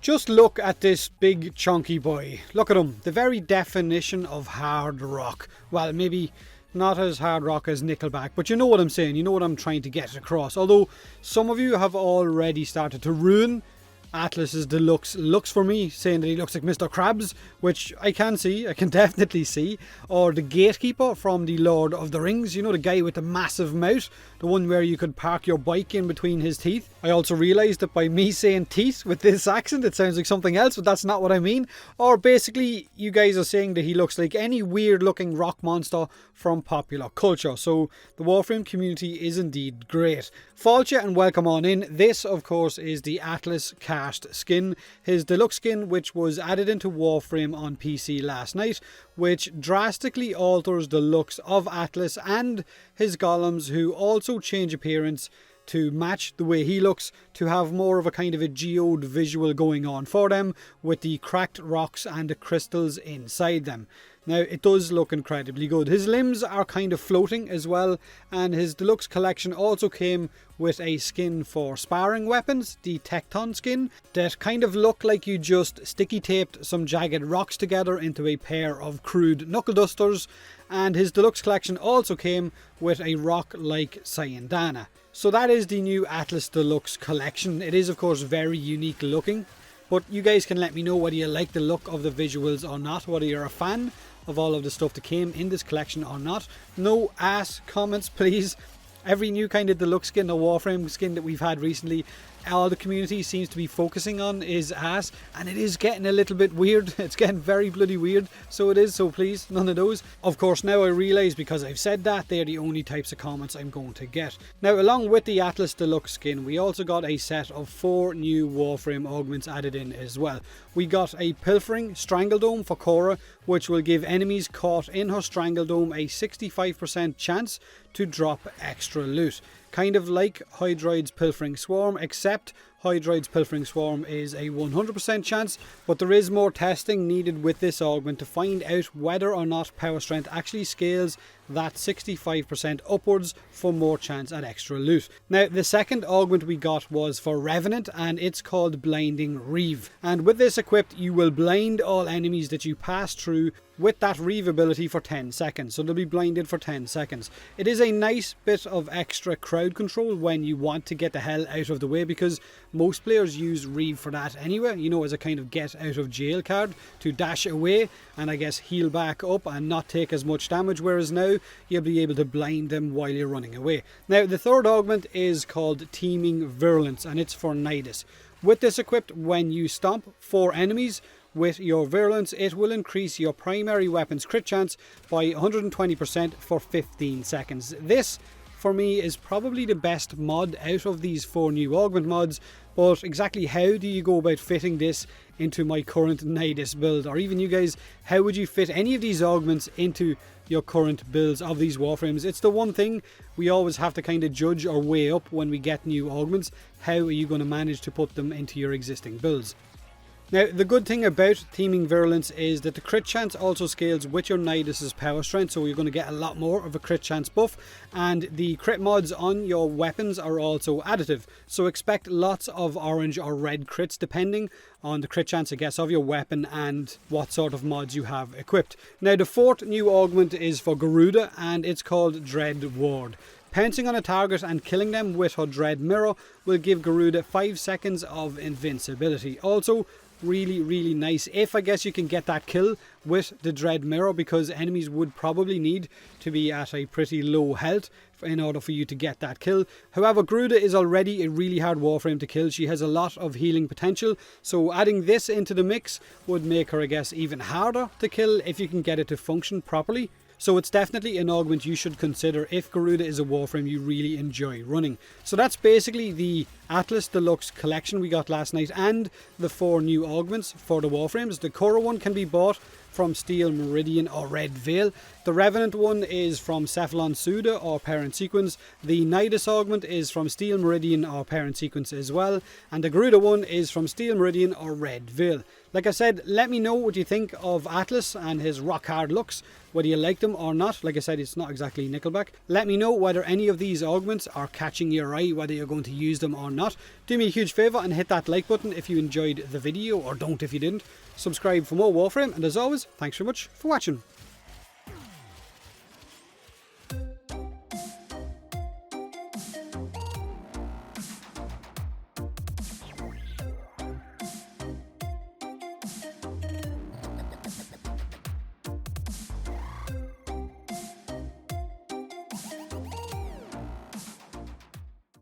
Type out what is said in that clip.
Just look at this big chunky boy. Look at him. The very definition of hard rock. Well, maybe not as hard rock as Nickelback, but you know what I'm saying. You know what I'm trying to get across. Although some of you have already started to ruin Atlas's Deluxe looks for me, saying that he looks like Mr. Krabs, which I can see, I can definitely see. Or the Gatekeeper from the Lord of the Rings, you know, the guy with the massive mouth, the one where you could park your bike in between his teeth. I also realised that by me saying teeth with this accent, it sounds like something else, but that's not what I mean. Or basically, you guys are saying that he looks like any weird looking rock monster from popular culture. So the Warframe community is indeed great. Falcha and welcome on in. This, of course, is the Atlas Karst skin, his deluxe skin, which was added into Warframe on PC last night, which drastically alters the looks of Atlas and his golems, who also change appearance to match the way he looks, to have more of a kind of a geode visual going on for them, with the cracked rocks and the crystals inside them. Now, it does look incredibly good. His limbs are kind of floating as well, and his deluxe collection also came with a skin for sparring weapons, the Tecton skin, that kind of look like you just sticky taped some jagged rocks together into a pair of crude knuckle dusters, and his deluxe collection also came with a rock-like Sayandana. So that is the new Atlas Deluxe collection. It is, of course, very unique looking, but you guys can let me know whether you like the look of the visuals or not, whether you're a fan of all of the stuff that came in this collection or not. No ass comments, please. Every new kind of deluxe skin or Warframe skin that we've had recently, all the community seems to be focusing on is ass, and it is getting a little bit weird. It's getting very bloody weird, so it is, so please, none of those. Of course, now I realise, because I've said that, they're the only types of comments I'm going to get. Now, along with the Atlas Deluxe skin, we also got a set of 4 new Warframe augments added in as well. We got a Pilfering Strangledome for Cora, which will give enemies caught in her Strangledome a 65% chance to drop extra loot. Kind of like Hydroid's Pilfering Swarm, except Hydroid's Pilfering Swarm is a 100% chance, but there is more testing needed with this augment to find out whether or not power strength actually scales that 65% upwards for more chance at extra loot. Now, the second augment we got was for Revenant, and it's called Blinding Reeve. And with this equipped, you will blind all enemies that you pass through with that Reeve ability for 10 seconds. So they'll be blinded for 10 seconds. It is a nice bit of extra crowd control when you want to get the hell out of the way, because most players use Reeve for that anyway, you know, as a kind of get out of jail card, to dash away and I guess heal back up and not take as much damage, whereas now you'll be able to blind them while you're running away. Now, the third augment is called Teeming Virulence, and it's for Nidus. With this equipped, when you stomp 4 enemies with your Virulence, it will increase your primary weapon's crit chance by 120% for 15 seconds. This, for me, is probably the best mod out of these 4 new augment mods, but exactly how do you go about fitting this into my current Nidus build? Or even you guys, how would you fit any of these augments into your current builds of these Warframes? It's the one thing we always have to kind of judge or weigh up when we get new augments. How are you going to manage to put them into your existing builds? Now, the good thing about Teeming Virulence is that the crit chance also scales with your Nidus's power strength, so you're going to get a lot more of a crit chance buff, and the crit mods on your weapons are also additive, so expect lots of orange or red crits depending on the crit chance, I guess, of your weapon and what sort of mods you have equipped. Now, the fourth new augment is for Garuda, and it's called Dread Ward. Pouncing on a target and killing them with her Dread Mirror will give Garuda 5 seconds of invincibility. Also, really nice if I guess you can get that kill with the Dread Mirror, because enemies would probably need to be at a pretty low health in order for you to get that kill. However, Garuda is already a really hard Warframe to kill. She has a lot of healing potential, so adding this into the mix would make her, I guess, even harder to kill if you can get it to function properly. So it's definitely an augment you should consider if Garuda is a Warframe you really enjoy running. So that's basically the Atlas Deluxe collection we got last night and the 4 new augments for the Warframes. The Cora one can be bought from Steel Meridian or Red Veil. The Revenant one is from Cephalon Suda or Parent Sequence. The Nidus augment is from Steel Meridian or Parent Sequence as well. And the Garuda one is from Steel Meridian or Red Veil. Like I said, let me know what you think of Atlas and his rock hard looks, whether you like them or not. Like I said, it's not exactly Nickelback. Let me know whether any of these augments are catching your eye, whether you're going to use them or not. Do me a huge favour and hit that like button if you enjoyed the video, or don't if you didn't. Subscribe for more Warframe, and as always, thanks very much for watching.